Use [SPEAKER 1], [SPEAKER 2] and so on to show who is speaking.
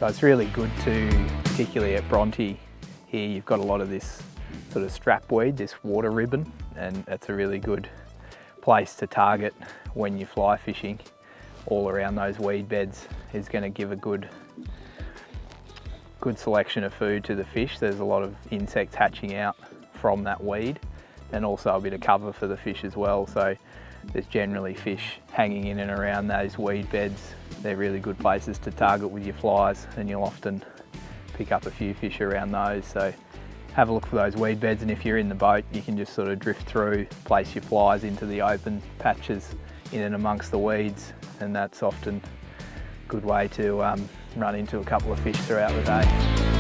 [SPEAKER 1] So it's really good to, particularly at Bronte here, you've got a lot of this sort of strapweed, this water ribbon, and it's a really good place to target when you're fly fishing. All around those weed beds is going to give a good selection of food to the fish. There's a lot of insects hatching out from that weed, and also a bit of cover for the fish as well. So there's generally fish hanging in and around those weed beds. They're really good places to target with your flies, and you'll often pick up a few fish around those. So have a look for those weed beds, and if you're in the boat, you can just sort of drift through, place your flies into the open patches in and amongst the weeds, and that's often a good way to run into a couple of fish throughout the day.